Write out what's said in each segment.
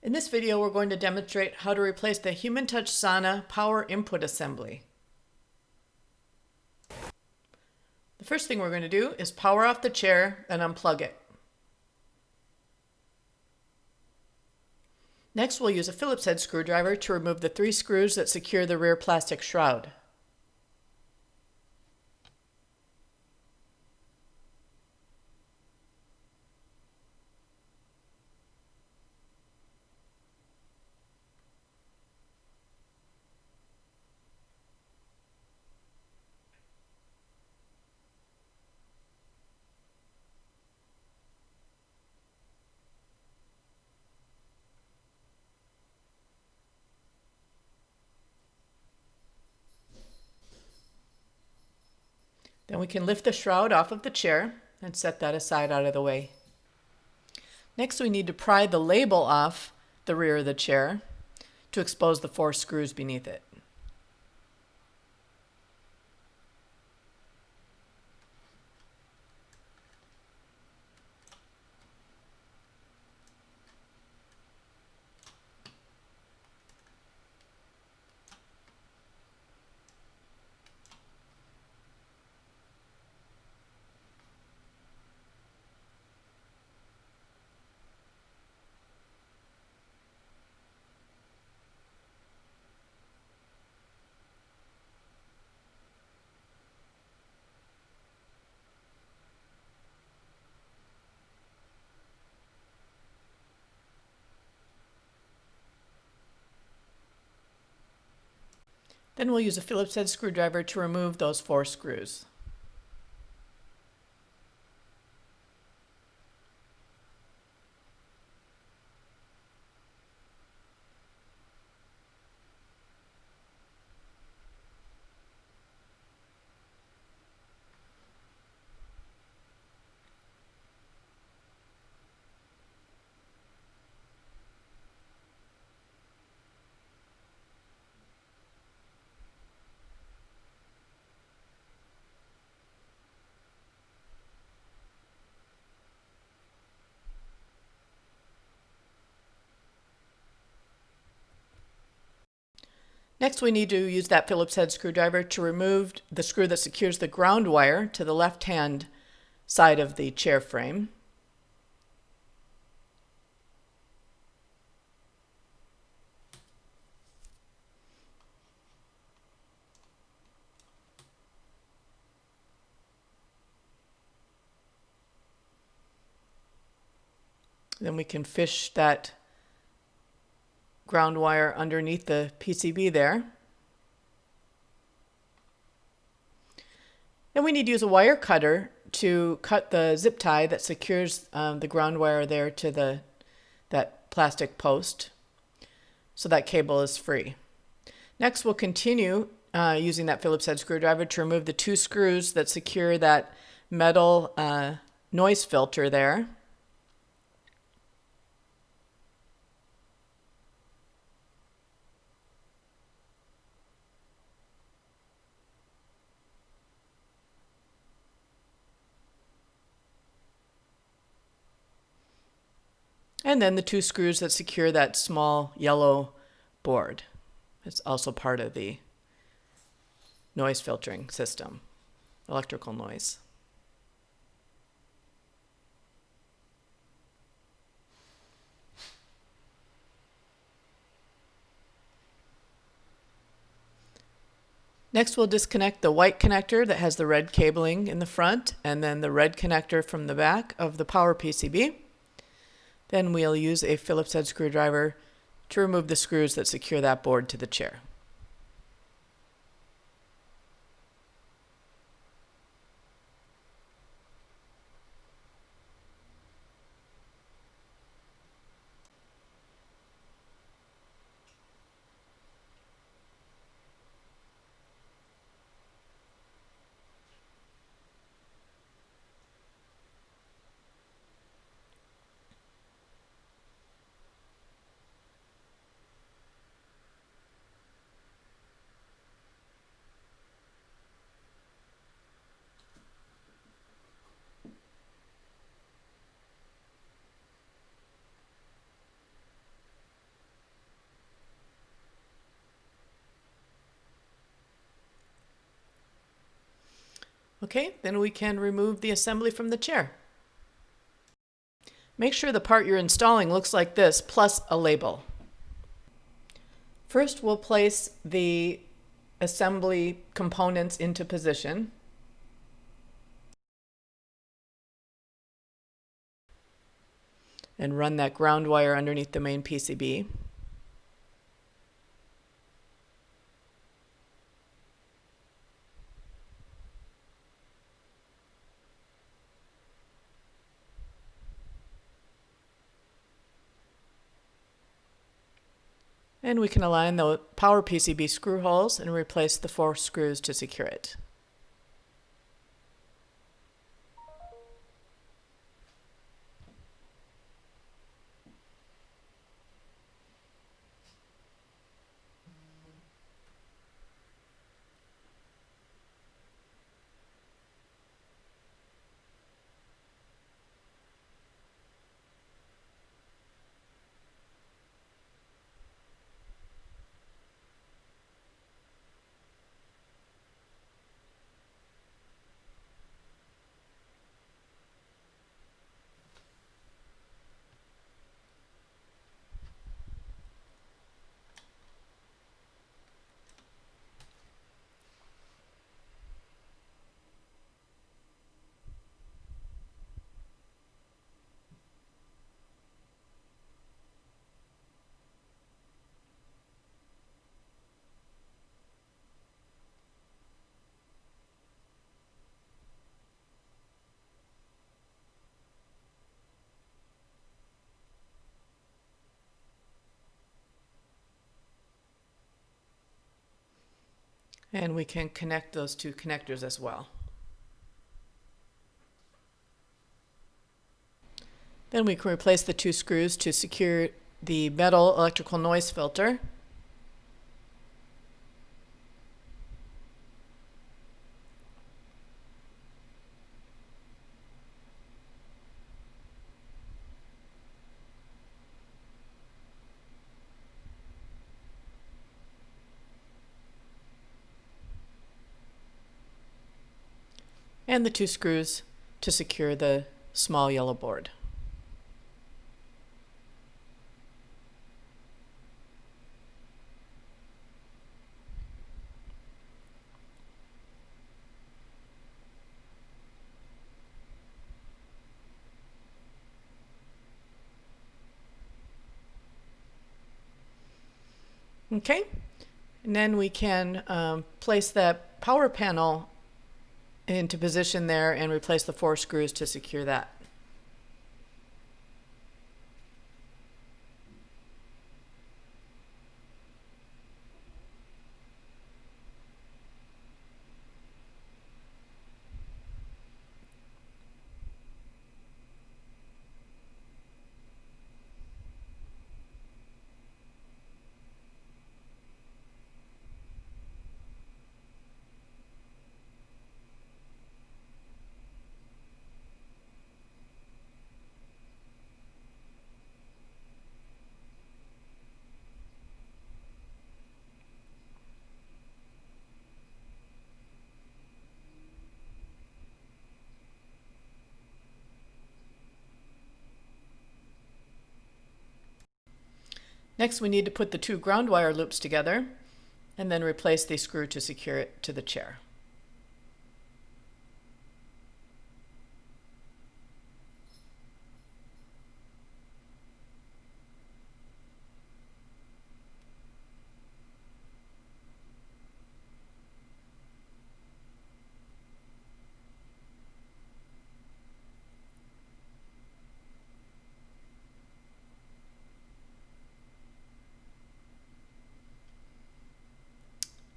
In this video, we're going to demonstrate how to replace the Human Touch Sauna power input assembly. The first thing we're going to do is power off the chair and unplug it. Next, we'll use a Phillips head screwdriver to remove the 3 screws that secure the rear plastic shroud. Then we can lift the shroud off of the chair and set that aside out of the way. Next, we need to pry the label off the rear of the chair to expose the 4 screws beneath it. Then we'll use a Phillips head screwdriver to remove those 4 screws. Next, we need to use that Phillips head screwdriver to remove the screw that secures the ground wire to the left-hand side of the chair frame. Then we can fish that ground wire underneath the PCB there. Then we need to use a wire cutter to cut the zip tie that secures the ground wire there to that plastic post so that cable is free. Next, we'll continue using that Phillips head screwdriver to remove the 2 screws that secure that metal noise filter there. And then the 2 screws that secure that small yellow board. It's also part of the noise filtering system, electrical noise. Next, we'll disconnect the white connector that has the red cabling in the front and then the red connector from the back of the power PCB. Then we'll use a Phillips head screwdriver to remove the screws that secure that board to the chair. Okay, then we can remove the assembly from the chair. Make sure the part you're installing looks like this, plus a label. First, we'll place the assembly components into position. And run that ground wire underneath the main PCB. And we can align the power PCB screw holes and replace the 4 screws to secure it. And we can connect those 2 connectors as well. Then we can replace the 2 screws to secure the metal electrical noise filter. And the 2 screws to secure the small yellow board. Okay, and then we can place that power panel into position there and replace the 4 screws to secure that. Next, we need to put the 2 ground wire loops together and then replace the screw to secure it to the chair.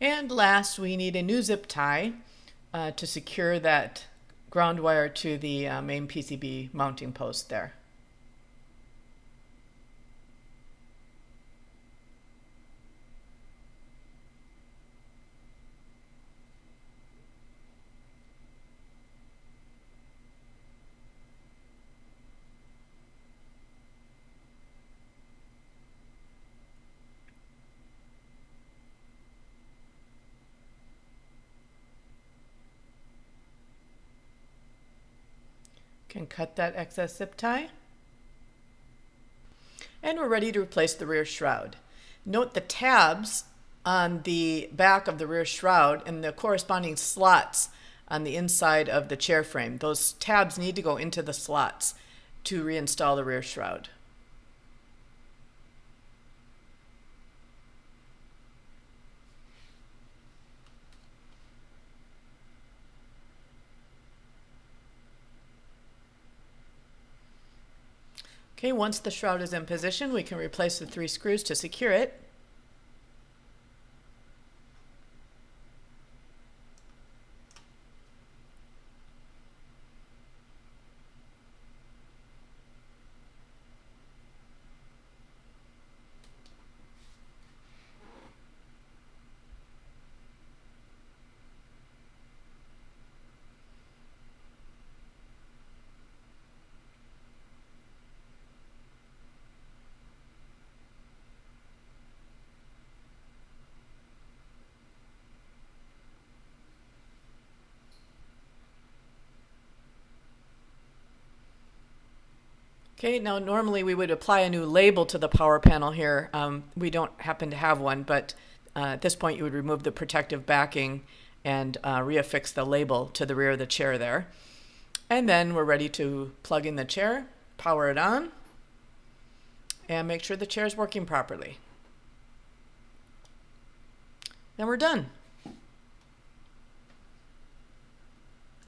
And last, we need a new zip tie to secure that ground wire to the main PCB mounting post there. Can cut that excess zip tie. And we're ready to replace the rear shroud. Note the tabs on the back of the rear shroud and the corresponding slots on the inside of the chair frame. Those tabs need to go into the slots to reinstall the rear shroud. Okay, once the shroud is in position, we can replace the 3 screws to secure it. Okay, now normally we would apply a new label to the power panel here. We don't happen to have one, but at this point you would remove the protective backing and reaffix the label to the rear of the chair there. And then we're ready to plug in the chair, power it on, and make sure the chair is working properly. Then we're done.